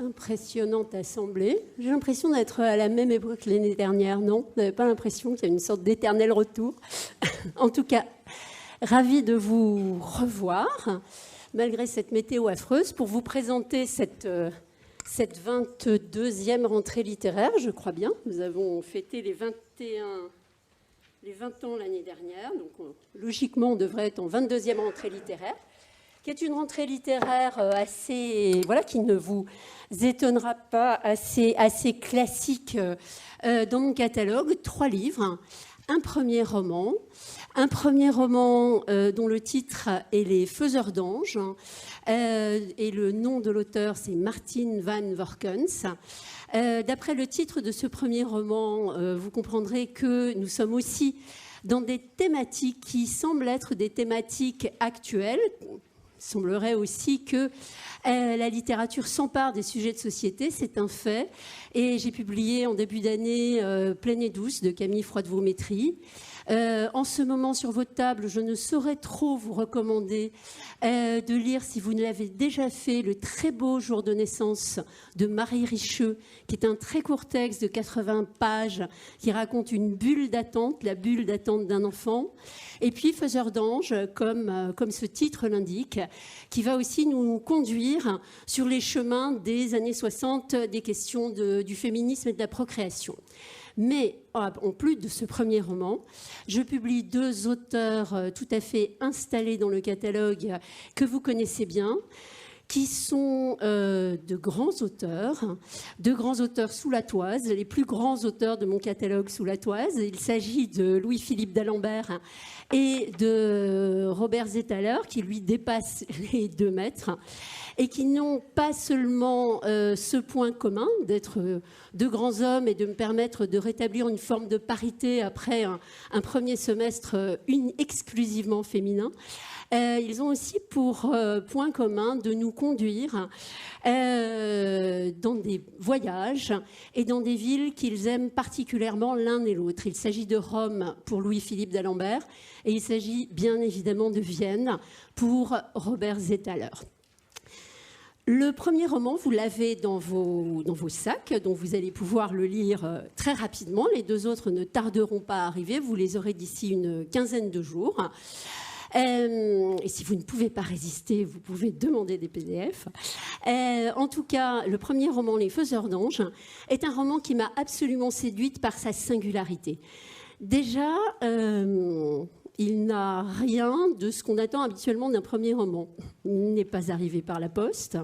Impressionnante assemblée. J'ai l'impression d'être à la même époque que l'année dernière, non? Vous n'avez pas l'impression qu'il y a une sorte d'éternel retour? En tout cas, ravie de vous revoir, malgré cette météo affreuse, pour vous présenter cette 22e rentrée littéraire, je crois bien. Nous avons fêté les 20 ans l'année dernière, donc logiquement, on devrait être en 22e rentrée littéraire, qui est une rentrée littéraire assez, voilà, qui ne vous étonnera pas, assez classique dans mon catalogue. 3 livres, un premier roman dont le titre est Les Faiseurs d'anges, et le nom de l'auteur c'est Martin van Vorkens. D'après le titre de ce premier roman, vous comprendrez que nous sommes aussi dans des thématiques qui semblent être des thématiques actuelles. Il semblerait aussi que la littérature s'empare des sujets de société, c'est un fait. Et j'ai publié en début d'année Pleine et douce de Camille Froide-Vaumétrie. En ce moment, sur votre table, je ne saurais trop vous recommander de lire, si vous ne l'avez déjà fait, Le très beau jour de naissance de Marie Richeux, qui est un très court texte de 80 pages qui raconte une bulle d'attente, la bulle d'attente d'un enfant. Et puis Faiseurs d'anges, comme ce titre l'indique, qui va aussi nous conduire sur les chemins des années 60, des questions du féminisme et de la procréation. Mais en plus de ce premier roman, je publie 2 auteurs tout à fait installés dans le catalogue que vous connaissez bien, qui sont de grands auteurs sous la toise, les plus grands auteurs de mon catalogue sous la toise. Il s'agit de Louis-Philippe d'Alembert et de Robert Zetaler, qui lui dépasse les 2 mètres, et qui n'ont pas seulement ce point commun d'être de grands hommes et de me permettre de rétablir une forme de parité après un premier semestre exclusivement féminin. Ils ont aussi pour point commun de nous conduire dans des voyages et dans des villes qu'ils aiment particulièrement l'un et l'autre. Il s'agit de Rome pour Louis-Philippe d'Alembert et il s'agit bien évidemment de Vienne pour Robert Zetaler. Le premier roman, vous l'avez dans vos sacs, donc vous allez pouvoir le lire très rapidement. Les 2 autres ne tarderont pas à arriver, vous les aurez d'ici une quinzaine de jours. Et si vous ne pouvez pas résister, vous pouvez demander des PDF. En tout cas, le premier roman, Les Faiseurs d'anges, est un roman qui m'a absolument séduite par sa singularité. Déjà, il n'a rien de ce qu'on attend habituellement d'un premier roman. Il n'est pas arrivé par la poste.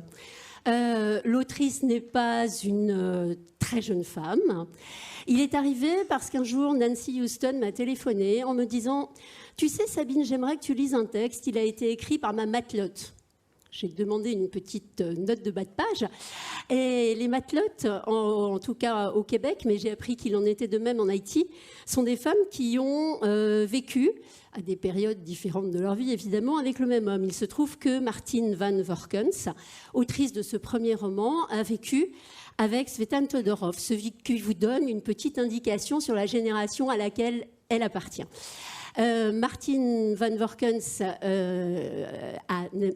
L'autrice n'est pas une très jeune femme. Il est arrivé parce qu'un jour, Nancy Houston m'a téléphoné en me disant « Tu sais, Sabine, j'aimerais que tu lises un texte. Il a été écrit par ma matelote. » J'ai demandé une petite note de bas de page. Et les matelotes, en tout cas au Québec, mais j'ai appris qu'il en était de même en Haïti, sont des femmes qui ont vécu à des périodes différentes de leur vie, évidemment, avec le même homme. Il se trouve que Martin van Vorkens, autrice de ce premier roman, a vécu avec Svetlana Todorov, ce qui vous donne une petite indication sur la génération à laquelle elle appartient. Martin van Vorkens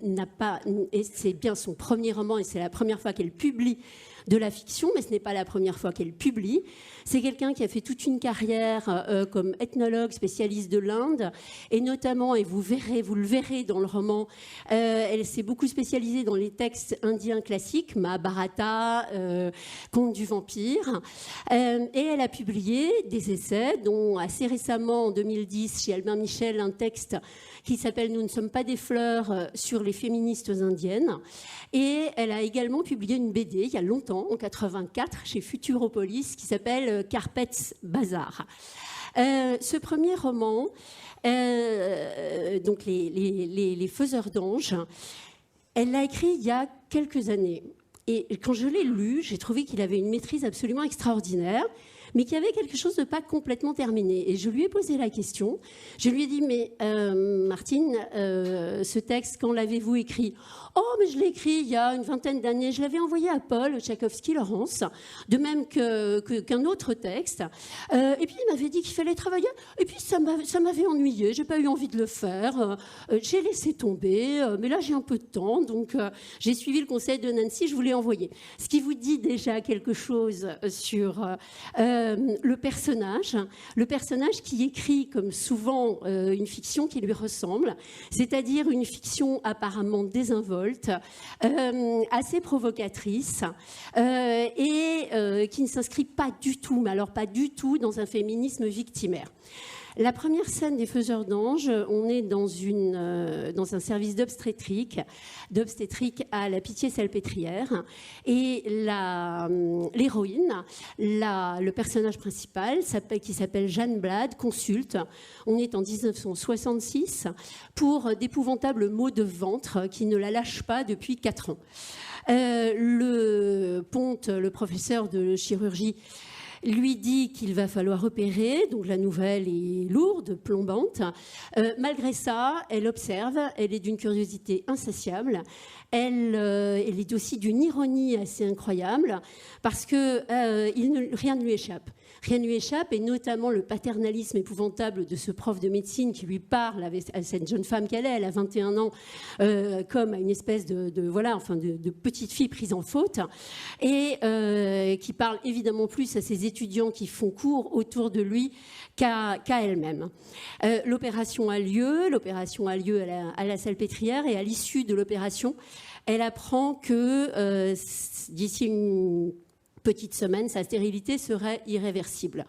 n'a pas, et c'est bien son premier roman et c'est la première fois qu'elle publie de la fiction, mais ce n'est pas la première fois qu'elle publie. C'est quelqu'un qui a fait toute une carrière comme ethnologue spécialiste de l'Inde, et notamment, et vous le verrez dans le roman, elle s'est beaucoup spécialisée dans les textes indiens classiques, Mahabharata, Contes du vampire, et elle a publié des essais, dont assez récemment, en 2010, chez Albin Michel, un texte qui s'appelle « Nous ne sommes pas des fleurs » sur les féministes indiennes. Et elle a également publié une BD, il y a longtemps, en 84, chez Futuropolis, qui s'appelle « Carpet's Bazar ». Ce premier roman, donc les Faiseurs d'anges, elle l'a écrit il y a quelques années. Et quand je l'ai lu, j'ai trouvé qu'il avait une maîtrise absolument extraordinaire. mais qu'il y avait quelque chose de pas complètement terminé. Et je lui ai posé la question. Je lui ai dit, mais Martine, ce texte, quand l'avez-vous écrit ? Oh, mais je l'ai écrit il y a une vingtaine d'années. Je l'avais envoyé à Paul Tchaikovsky-Laurence, de même qu'un autre texte. Et puis, il m'avait dit qu'il fallait travailler. Et puis, ça m'avait ennuyé. J'ai pas eu envie de le faire. J'ai laissé tomber. Mais là, j'ai un peu de temps. Donc, j'ai suivi le conseil de Nancy. Je vous l'ai envoyé. Ce qui vous dit déjà quelque chose sur le personnage qui écrit, comme souvent, une fiction qui lui ressemble, c'est-à-dire une fiction apparemment désinvolte, assez provocatrice et qui ne s'inscrit pas du tout, mais alors pas du tout, dans un féminisme victimaire. La première scène des Faiseurs d'Anges, on est dans un service d'obstétrique à la Pitié-Salpêtrière, et l'héroïne, le personnage principal, qui s'appelle Jeanne Blade, consulte. On est en 1966 pour d'épouvantables maux de ventre qui ne la lâchent pas depuis 4 ans. Le Ponte, le professeur de chirurgie, lui dit qu'il va falloir opérer, donc la nouvelle est lourde, plombante. Malgré ça, elle observe, elle est d'une curiosité insatiable, elle est aussi d'une ironie assez incroyable, parce que rien ne lui échappe. Rien ne lui échappe, et notamment le paternalisme épouvantable de ce prof de médecine qui lui parle à cette jeune femme qu'elle est, elle a 21 ans, comme à une espèce de petite fille prise en faute, et qui parle évidemment plus à ses étudiants qui font cours autour de lui qu'à elle-même. L'opération a lieu à la Salpêtrière, et à l'issue de l'opération, elle apprend que d'ici une petite semaine, sa stérilité serait irréversible.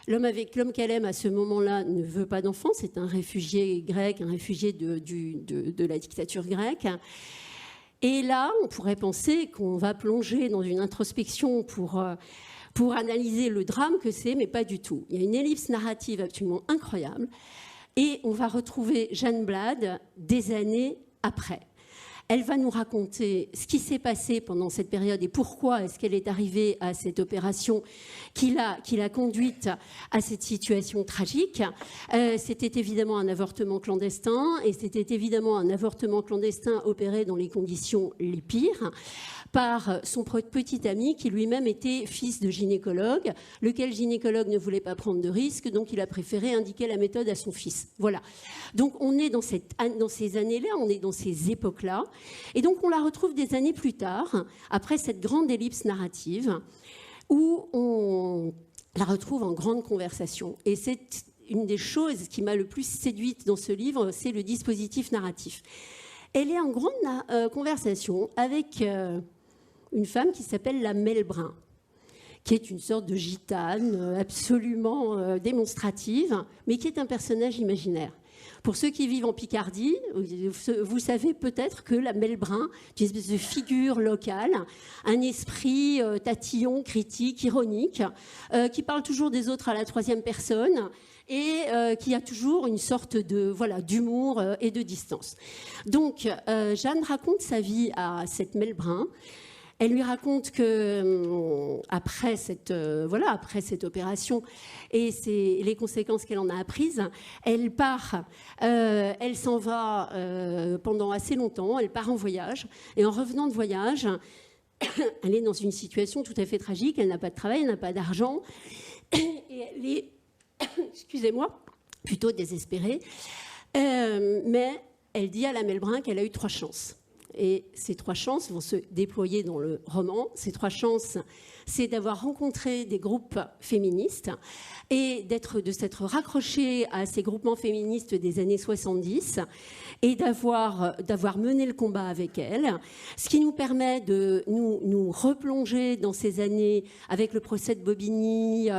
L'homme qu'elle aime à ce moment-là ne veut pas d'enfant, c'est un réfugié grec, un réfugié de la dictature grecque. Et là, on pourrait penser qu'on va plonger dans une introspection pour analyser le drame que c'est, mais pas du tout. Il y a une ellipse narrative absolument incroyable, et on va retrouver Jeanne Blade des années après. Elle va nous raconter ce qui s'est passé pendant cette période et pourquoi est-ce qu'elle est arrivée à cette opération qui l'a conduite à cette situation tragique. C'était évidemment un avortement clandestin, et c'était évidemment un avortement clandestin opéré dans les conditions les pires par son petit ami qui lui-même était fils de gynécologue, lequel gynécologue ne voulait pas prendre de risques, donc il a préféré indiquer la méthode à son fils. Voilà. Donc on est dans ces années-là, on est dans ces époques-là, et donc on la retrouve des années plus tard, après cette grande ellipse narrative, où on la retrouve en grande conversation. Et c'est une des choses qui m'a le plus séduite dans ce livre, c'est le dispositif narratif. Elle est en grande conversation avec une femme qui s'appelle la Melbrun, qui est une sorte de gitane absolument démonstrative, mais qui est un personnage imaginaire. Pour ceux qui vivent en Picardie, vous savez peut-être que la Melbrun est une espèce de figure locale, un esprit tatillon, critique, ironique, qui parle toujours des autres à la troisième personne, et qui a toujours une sorte d'humour et de distance. Donc, Jeanne raconte sa vie à cette Melbrun. Elle lui raconte que après cette opération et les conséquences qu'elle en a apprises, elle part, elle s'en va pendant assez longtemps, elle part en voyage, et en revenant de voyage, elle est dans une situation tout à fait tragique, elle n'a pas de travail, elle n'a pas d'argent, et elle est, excusez-moi, plutôt désespérée, mais elle dit à la Melbrun qu'elle a eu 3 chances. Et ces 3 chances vont se déployer dans le roman. Ces 3 chances, c'est d'avoir rencontré des groupes féministes et de s'être raccrochée à ces groupements féministes des années 70 et d'avoir mené le combat avec elles, ce qui nous permet de nous replonger dans ces années avec le procès de Bobigny,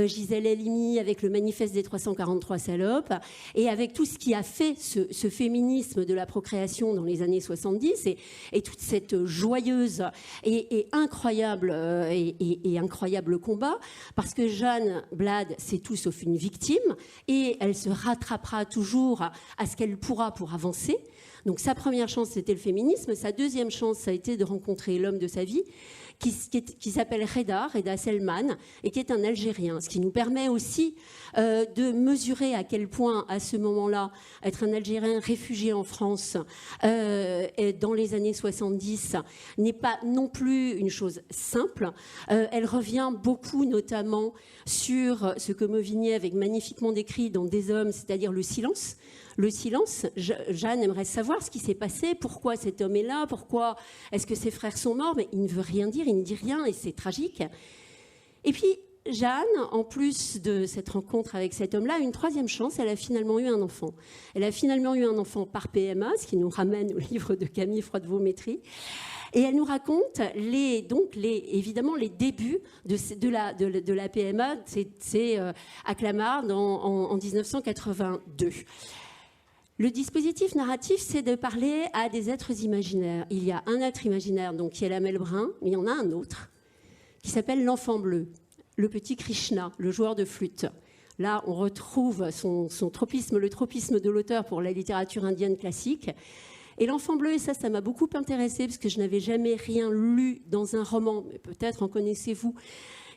Gisèle Halimi, avec le manifeste des 343 salopes, et avec tout ce qui a fait ce féminisme de la procréation dans les années 70 et toute cette joyeuse et incroyable incroyable combat, parce que Jeanne Blade, c'est tout sauf une victime, et elle se rattrapera toujours à ce qu'elle pourra pour avancer. Donc sa première chance, c'était le féminisme. Sa deuxième chance, ça a été de rencontrer l'homme de sa vie, qui s'appelle Reda Selman, et qui est un Algérien, ce qui nous permet aussi de mesurer à quel point, à ce moment-là, être un Algérien réfugié en France dans les années 70 n'est pas non plus une chose simple. Elle revient beaucoup, notamment, sur ce que Mauvigné avait magnifiquement décrit dans Des hommes, c'est-à-dire le silence. Le silence, Jeanne aimerait savoir ce qui s'est passé, pourquoi cet homme est là, pourquoi est-ce que ses frères sont morts, mais il ne veut rien dire, il ne dit rien, et c'est tragique. Et puis, Jeanne, en plus de cette rencontre avec cet homme-là, a une troisième chance, elle a finalement eu un enfant. Elle a finalement eu un enfant par PMA, ce qui nous ramène au livre de Camille Froidevaux-Métry. Et elle nous raconte évidemment les débuts de la PMA, c'est à Clamart en 1982. Le dispositif narratif, c'est de parler à des êtres imaginaires. Il y a un être imaginaire, donc, qui est la Melbrun, mais il y en a un autre, qui s'appelle l'enfant bleu, le petit Krishna, le joueur de flûte. Là, on retrouve son tropisme, le tropisme de l'auteur pour la littérature indienne classique. Et l'enfant bleu, et ça m'a beaucoup intéressée, parce que je n'avais jamais rien lu dans un roman, mais peut-être en connaissez-vous,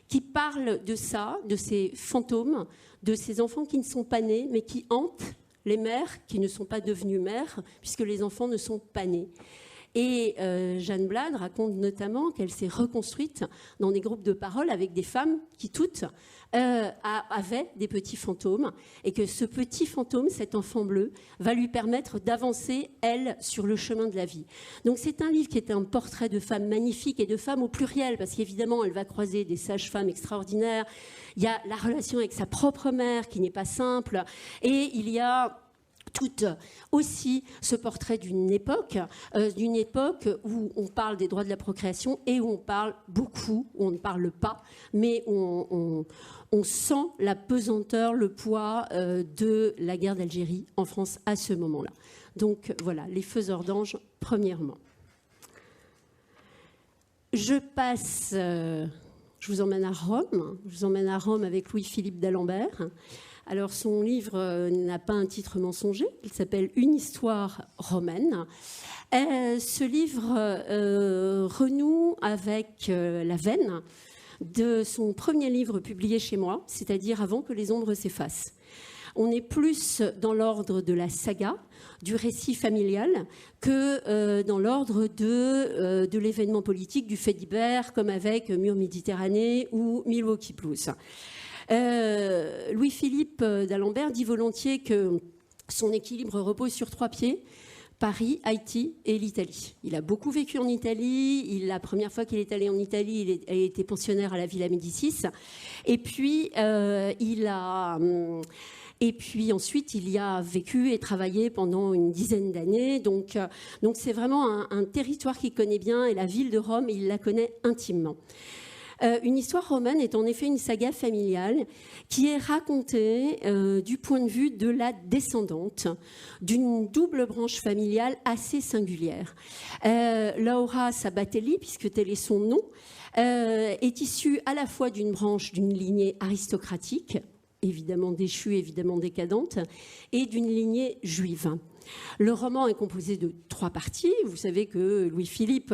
qui parle de ça, de ces fantômes, de ces enfants qui ne sont pas nés, mais qui hantent les mères qui ne sont pas devenues mères, puisque les enfants ne sont pas nés. Et Jeanne Blade raconte notamment qu'elle s'est reconstruite dans des groupes de parole avec des femmes qui toutes avaient des petits fantômes, et que ce petit fantôme, cet enfant bleu, va lui permettre d'avancer, elle, sur le chemin de la vie. Donc c'est un livre qui est un portrait de femmes magnifiques, et de femmes au pluriel, parce qu'évidemment, elle va croiser des sages-femmes extraordinaires. Il y a la relation avec sa propre mère qui n'est pas simple, et il y a tout aussi ce portrait d'une époque où on parle des droits de la procréation et où on parle beaucoup, où on ne parle pas, mais où on sent la pesanteur, le poids de la guerre d'Algérie en France à ce moment-là. Donc voilà, Les Faiseurs d'anges, premièrement. Je vous emmène à Rome. Je vous emmène à Rome avec Louis-Philippe d'Alembert. Alors, son livre n'a pas un titre mensonger, il s'appelle « Une histoire romaine ». Ce livre renoue avec la veine de son premier livre publié chez moi, c'est-à-dire Avant que les ombres s'effacent. On est plus dans l'ordre de la saga, du récit familial, que dans l'ordre de l'événement politique, du fait divers, comme avec Mur Méditerranée ou Milwaukee Blues. Louis-Philippe d'Alembert dit volontiers que son équilibre repose sur 3 pieds: Paris, Haïti et l'Italie. Il a beaucoup vécu en Italie. La première fois qu'il est allé en Italie, il a été pensionnaire à la Villa Médicis. Et puis, ensuite, il y a vécu et travaillé pendant une dizaine d'années. Donc c'est vraiment un territoire qu'il connaît bien, et la ville de Rome, il la connaît intimement. Une histoire romaine est en effet une saga familiale qui est racontée du point de vue de la descendante d'une double branche familiale assez singulière. Laura Sabatelli, puisque tel est son nom, est issue à la fois d'une branche d'une lignée aristocratique, évidemment déchue, évidemment décadente, et d'une lignée juive. Le roman est composé de 3 parties. Vous savez que Louis-Philippe,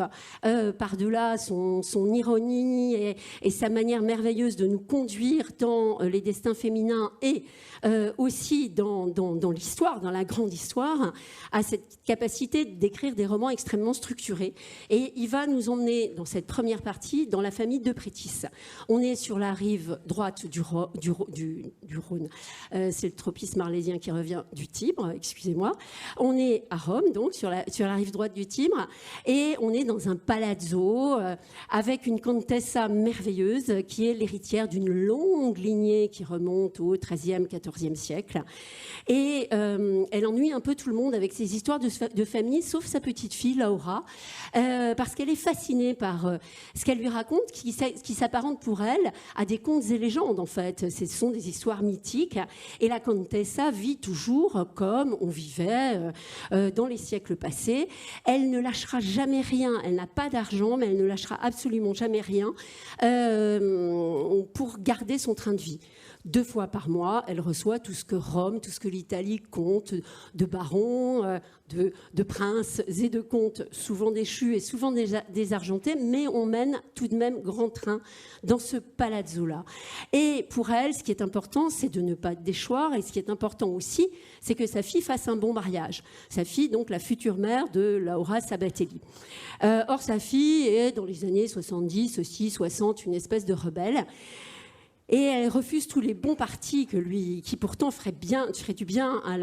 par-delà son ironie et sa manière merveilleuse de nous conduire dans les destins féminins et aussi dans l'histoire, dans la grande histoire, a cette capacité d'écrire des romans extrêmement structurés. Et il va nous emmener dans cette première partie dans la famille de Prétis. On est sur la rive droite du Rhône. C'est le tropisme arlésien qui revient du Tibre, excusez-moi. On est à Rome, donc, sur la rive droite du Tibre, et on est dans un palazzo avec une contessa merveilleuse qui est l'héritière d'une longue lignée qui remonte au XIIIe, XIVe siècle. Et elle ennuie un peu tout le monde avec ses histoires de famille, sauf sa petite fille, Laura, parce qu'elle est fascinée par ce qu'elle lui raconte, qui s'apparente pour elle à des contes et légendes, en fait. Ce sont des histoires mythiques, et la contessa vit toujours comme on vivait dans les siècles passés. Elle ne lâchera jamais rien. Elle n'a pas d'argent, mais elle ne lâchera absolument jamais rien pour garder son train de vie. 2 fois par mois, elle reçoit tout ce que Rome, tout ce que l'Italie compte de barons, de princes et de comtes, souvent déchus et souvent désargentés, mais on mène tout de même grand train dans ce palazzo-là. Et pour elle, ce qui est important, c'est de ne pas déchoir, et ce qui est important aussi, c'est que sa fille fasse un bon mariage. Sa fille, donc la future mère de Laura Sabatelli. Or, sa fille est, dans les années 70, aussi 60, une espèce de rebelle. Et elle refuse tous les bons partis qui pourtant ferait du bien à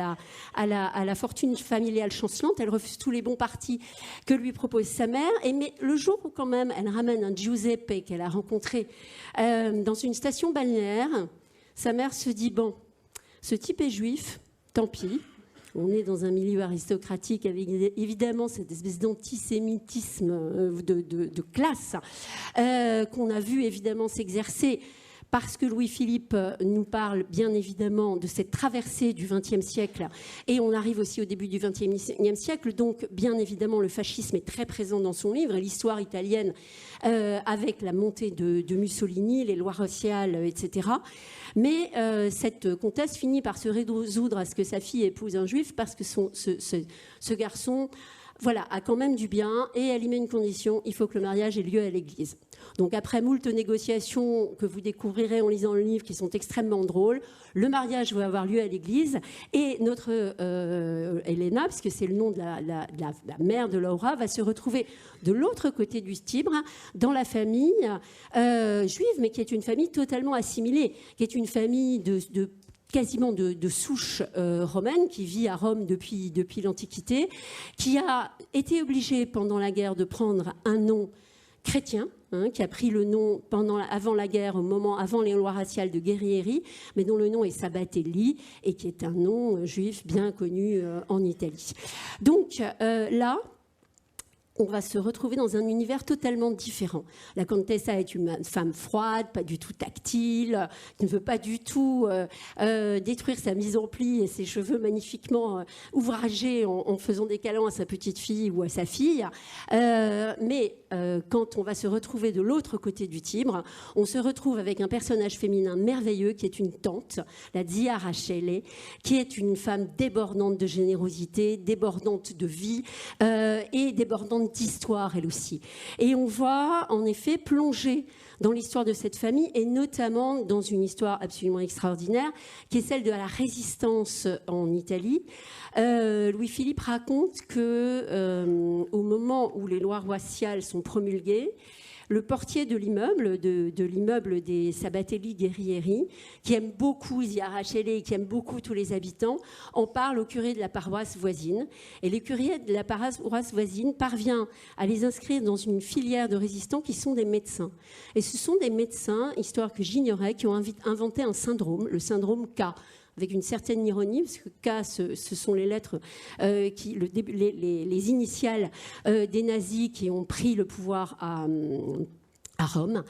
la fortune familiale chancelante. Elle refuse tous les bons partis que lui propose sa mère. Mais le jour où quand même elle ramène un Giuseppe qu'elle a rencontré dans une station balnéaire, sa mère se dit, bon, ce type est juif, tant pis. On est dans un milieu aristocratique avec évidemment cette espèce d'antisémitisme de classe qu'on a vu évidemment s'exercer parce que Louis-Philippe nous parle bien évidemment de cette traversée du XXe siècle, et on arrive aussi au début du XXe siècle, donc bien évidemment le fascisme est très présent dans son livre, et l'histoire italienne avec la montée de Mussolini, les lois raciales, etc. Mais cette comtesse finit par se résoudre à ce que sa fille épouse un juif, parce que ce garçon... Voilà, a quand même du bien, et elle y met une condition, il faut que le mariage ait lieu à l'église. Donc après moult négociations que vous découvrirez en lisant le livre, qui sont extrêmement drôles, le mariage va avoir lieu à l'église, et notre Elena, parce que c'est le nom de la mère de Laura, va se retrouver de l'autre côté du Tibre, dans la famille juive, mais qui est une famille totalement assimilée, qui est une famille quasiment de souche romaine, qui vit à Rome depuis l'Antiquité, qui a été obligée pendant la guerre de prendre un nom chrétien, qui a pris le nom avant la guerre, avant les lois raciales de Guerrieri, mais dont le nom est Sabatelli, et qui est un nom juif bien connu en Italie. Donc là, on va se retrouver dans un univers totalement différent. La Contessa est une femme froide, pas du tout tactile, qui ne veut pas du tout détruire sa mise en pli et ses cheveux magnifiquement ouvragés en faisant des câlins à sa petite fille ou à sa fille. Mais quand on va se retrouver de l'autre côté du Tibre, on se retrouve avec un personnage féminin merveilleux qui est une tante, la Zia Rachele, qui est une femme débordante de générosité, débordante de vie et débordante d'histoire, elle aussi. Et on va en effet plonger dans l'histoire de cette famille, et notamment dans une histoire absolument extraordinaire, qui est celle de la résistance en Italie. Louis-Philippe raconte que au moment où les lois raciales sont promulguées, le portier de l'immeuble, de l'immeuble des Sabatelli Guerrieri, qui aime beaucoup Zia Rachele et qui aime beaucoup tous les habitants, en parle au curé de la paroisse voisine. Et le curé de la paroisse voisine parvient à les inscrire dans une filière de résistants qui sont des médecins. Et ce sont des médecins, histoire que j'ignorais, qui ont inventé un syndrome, le syndrome K, avec une certaine ironie, parce que K, ce sont les lettres, les initiales des nazis qui ont pris le pouvoir à Rome.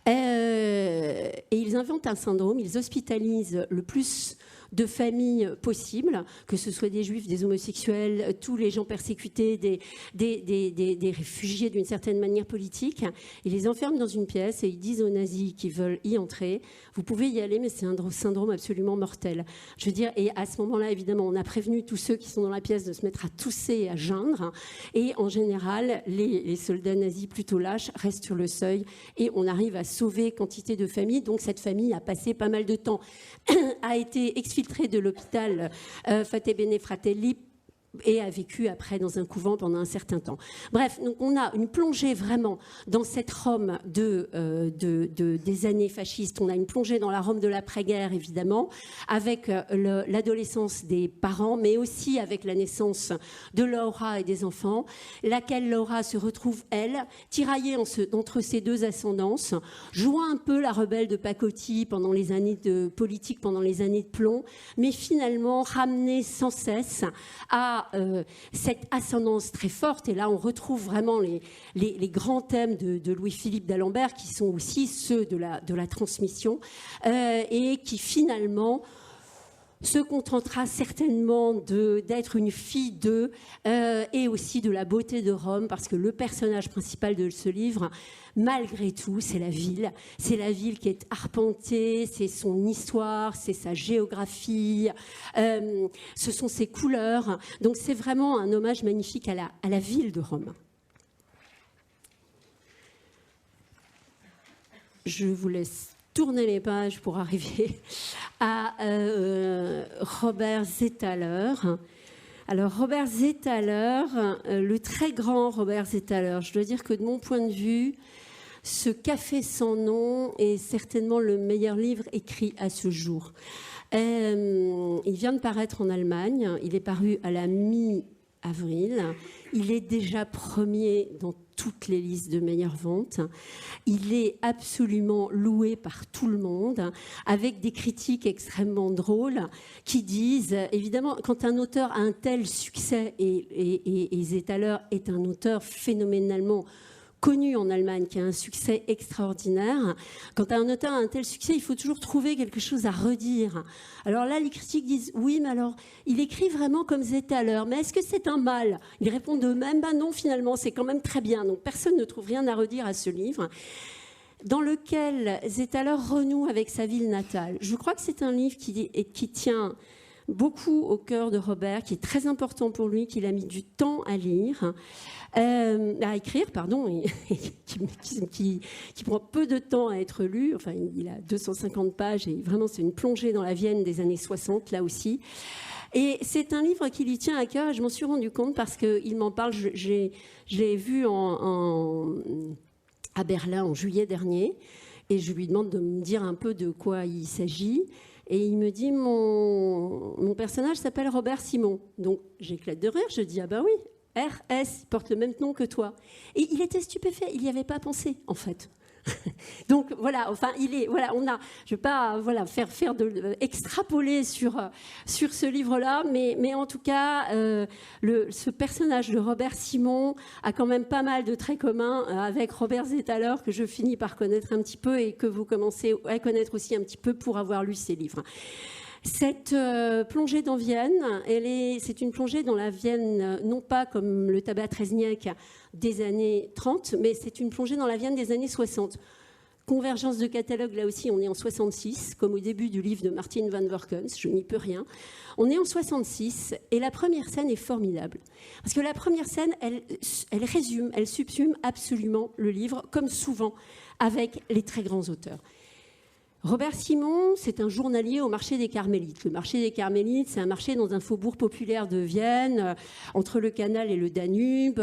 Et ils inventent un syndrome, ils hospitalisent le plus de familles possibles, que ce soit des juifs, des homosexuels, tous les gens persécutés, des réfugiés d'une certaine manière politique. Ils les enferment dans une pièce et ils disent aux nazis qui veulent y entrer, vous pouvez y aller, mais c'est un syndrome absolument mortel. Je veux dire, et à ce moment-là, évidemment, on a prévenu tous ceux qui sont dans la pièce de se mettre à tousser et à geindre. Et en général, les soldats nazis plutôt lâches restent sur le seuil et on arrive à sauver quantité de familles. Donc cette famille a passé pas mal de temps, a été exfiltrée de l'hôpital Fate Bene Fratelli et a vécu après dans un couvent pendant un certain temps. Bref, donc on a une plongée vraiment dans cette Rome des années fascistes. On a une plongée dans la Rome de l'après-guerre, évidemment, avec l'adolescence des parents, mais aussi avec la naissance de Laura et des enfants, laquelle Laura se retrouve, elle, tiraillée entre ces deux ascendances, jouant un peu la rebelle de pacotille pendant les années de politique, pendant les années de plomb, mais finalement ramenée sans cesse à cette ascendance très forte. Et là, on retrouve vraiment les grands thèmes de Louis-Philippe d'Alembert, qui sont aussi ceux de la transmission, et qui finalement se contentera certainement d'être une fille d'eux et aussi de la beauté de Rome, parce que le personnage principal de ce livre, malgré tout, c'est la ville. C'est la ville qui est arpentée, c'est son histoire, c'est sa géographie, ce sont ses couleurs. Donc c'est vraiment un hommage magnifique à la ville de Rome. Je vous laisse tourner les pages pour arriver à Robert Zetaler. Alors Robert Zetaler, le très grand Robert Zetaler, je dois dire que de mon point de vue, ce Café sans nom est certainement le meilleur livre écrit à ce jour. Il vient de paraître en Allemagne, il est paru à la mi-avril, il est déjà premier dans toutes les listes de meilleures ventes. Il est absolument loué par tout le monde, avec des critiques extrêmement drôles qui disent, évidemment, quand un auteur a un tel succès, et Zetaler est un auteur phénoménalement connu en Allemagne, qui a un succès extraordinaire. Quand un auteur a un tel succès, il faut toujours trouver quelque chose à redire. Alors là, les critiques disent, oui, mais alors, il écrit vraiment comme Zetaler, mais est-ce que c'est un mal? Ils répondent eux-mêmes, ben non, finalement, c'est quand même très bien. Donc personne ne trouve rien à redire à ce livre, dans lequel Zetaler renoue avec sa ville natale. Je crois que c'est un livre qui tient beaucoup au cœur de Robert, qui est très important pour lui, qu'il a mis du temps à lire. À écrire, pardon, et qui prend peu de temps à être lu. Enfin, il a 250 pages et vraiment, c'est une plongée dans la Vienne des années 60, là aussi. Et c'est un livre qui lui tient à cœur, et je m'en suis rendu compte parce qu'il m'en parle. Je l'ai vu à Berlin en juillet dernier, et je lui demande de me dire un peu de quoi il s'agit. Et il me dit, mon personnage s'appelle Robert Simon. Donc, j'éclate de rire, je dis, ah ben oui, RS, porte le même nom que toi. Et il était stupéfait, il n'y avait pas pensé, en fait. Donc voilà, enfin, je ne vais pas faire extrapoler sur ce livre-là, mais en tout cas, ce personnage de Robert Simon a quand même pas mal de traits communs avec Robert Zetaler, que je finis par connaître un petit peu et que vous commencez à connaître aussi un petit peu pour avoir lu ses livres. Cette plongée dans Vienne, c'est une plongée dans la Vienne, non pas comme le tabac Trezniak des années 30, mais c'est une plongée dans la Vienne des années 60. Convergence de catalogue, là aussi, on est en 66, comme au début du livre de Martin Van Workens, je n'y peux rien. On est en 66, et la première scène est formidable. Parce que la première scène, elle subsume absolument le livre, comme souvent avec les très grands auteurs. Robert Simon, c'est un journalier au marché des Carmélites. Le marché des Carmélites, c'est un marché dans un faubourg populaire de Vienne, entre le Canal et le Danube.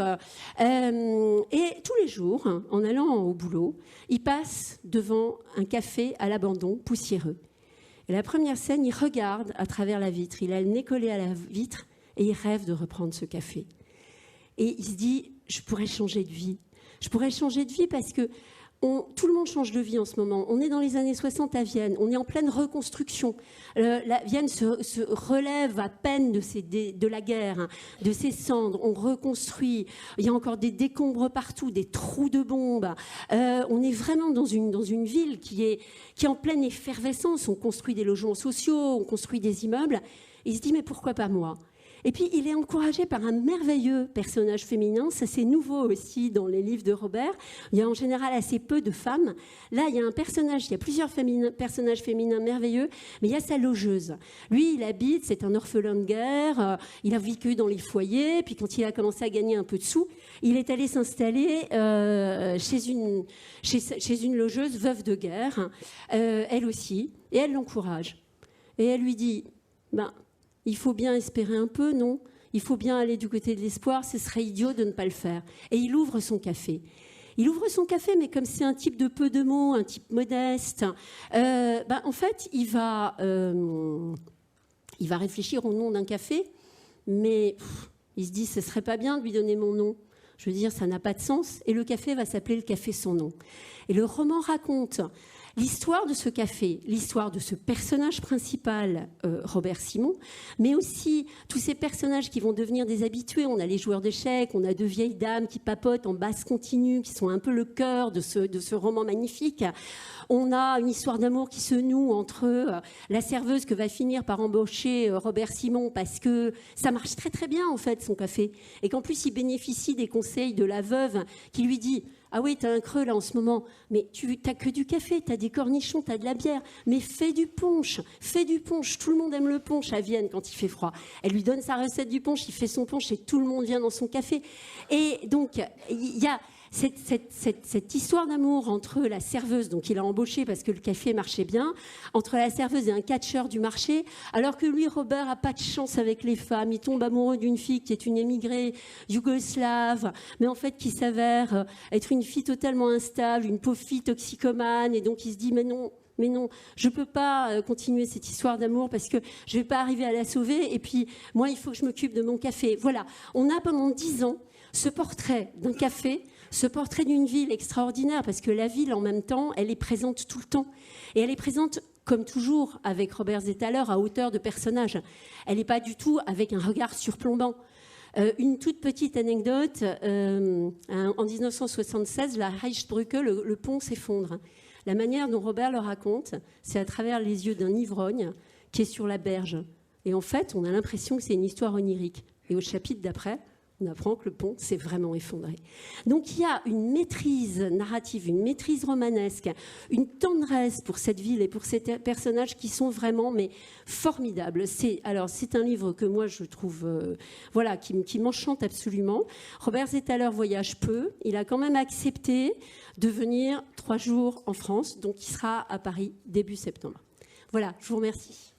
Et tous les jours, en allant au boulot, il passe devant un café à l'abandon, poussiéreux. Et la première scène, il regarde à travers la vitre. Il a le nez collé à la vitre et il rêve de reprendre ce café. Et il se dit, je pourrais changer de vie. Je pourrais changer de vie parce que tout le monde change de vie en ce moment. On est dans les années 60 à Vienne. On est en pleine reconstruction. La Vienne se relève à peine de la guerre, de ses cendres. On reconstruit. Il y a encore des décombres partout, des trous de bombes. On est vraiment dans une ville qui est en pleine effervescence. On construit des logements sociaux, on construit des immeubles. Et il se dit, mais pourquoi pas moi ? Et puis, il est encouragé par un merveilleux personnage féminin. Ça, c'est nouveau aussi dans les livres de Robert. Il y a en général assez peu de femmes. Là, il y a plusieurs personnages féminins merveilleux, mais il y a sa logeuse. Lui, il habite, c'est un orphelin de guerre. Il a vécu dans les foyers. Puis, quand il a commencé à gagner un peu de sous, il est allé s'installer chez une logeuse veuve de guerre, elle aussi. Et elle l'encourage. Et elle lui dit, il faut bien espérer un peu, non ? Il faut bien aller du côté de l'espoir, ce serait idiot de ne pas le faire. Et il ouvre son café. Il ouvre son café, mais comme c'est un type de peu de mots, un type modeste, en fait, il va réfléchir au nom d'un café, mais il se dit, ce serait pas bien de lui donner mon nom. Je veux dire, ça n'a pas de sens. Et le café va s'appeler le Café sans nom. Et le roman raconte l'histoire de ce café, l'histoire de ce personnage principal, Robert Simon, mais aussi tous ces personnages qui vont devenir des habitués. On a les joueurs d'échecs, on a deux vieilles dames qui papotent en basse continue, qui sont un peu le cœur de ce roman magnifique. On a une histoire d'amour qui se noue entre la serveuse que va finir par embaucher Robert Simon parce que ça marche très très bien en fait son café, et qu'en plus il bénéficie des conseils de la veuve qui lui dit: ah oui, t'as un creux là en ce moment, mais tu t'as que du café, t'as des cornichons, t'as de la bière, mais fais du punch, tout le monde aime le punch à Vienne quand il fait froid. Elle lui donne sa recette du punch, il fait son punch et tout le monde vient dans son café. Et donc, il y a cette histoire d'amour entre la serveuse, donc il a embauché parce que le café marchait bien, entre la serveuse et un catcheur du marché, alors que lui, Robert, a pas de chance avec les femmes. Il tombe amoureux d'une fille qui est une émigrée yougoslave, mais en fait qui s'avère être une fille totalement instable, une pauvre fille toxicomane, et donc il se dit mais non, je ne peux pas continuer cette histoire d'amour parce que je ne vais pas arriver à la sauver, et puis moi il faut que je m'occupe de mon café. Voilà, on a pendant 10 ans ce portrait d'un café, ce portrait d'une ville extraordinaire, parce que la ville, en même temps, elle est présente tout le temps. Et elle est présente, comme toujours, avec Robert Zetaler, à hauteur de personnage. Elle n'est pas du tout avec un regard surplombant. Une toute petite anecdote, en 1976, la Reichsbrücke, le pont s'effondre. La manière dont Robert le raconte, c'est à travers les yeux d'un ivrogne qui est sur la berge. Et en fait, on a l'impression que c'est une histoire onirique. Et au chapitre d'après, on apprend que le pont s'est vraiment effondré. Donc il y a une maîtrise narrative, une maîtrise romanesque, une tendresse pour cette ville et pour ces personnages qui sont vraiment formidables. C'est un livre que moi je trouve qui m'enchante absolument. Robert Zetaler voyage peu, il a quand même accepté de venir 3 jours en France, donc il sera à Paris début septembre. Voilà, je vous remercie.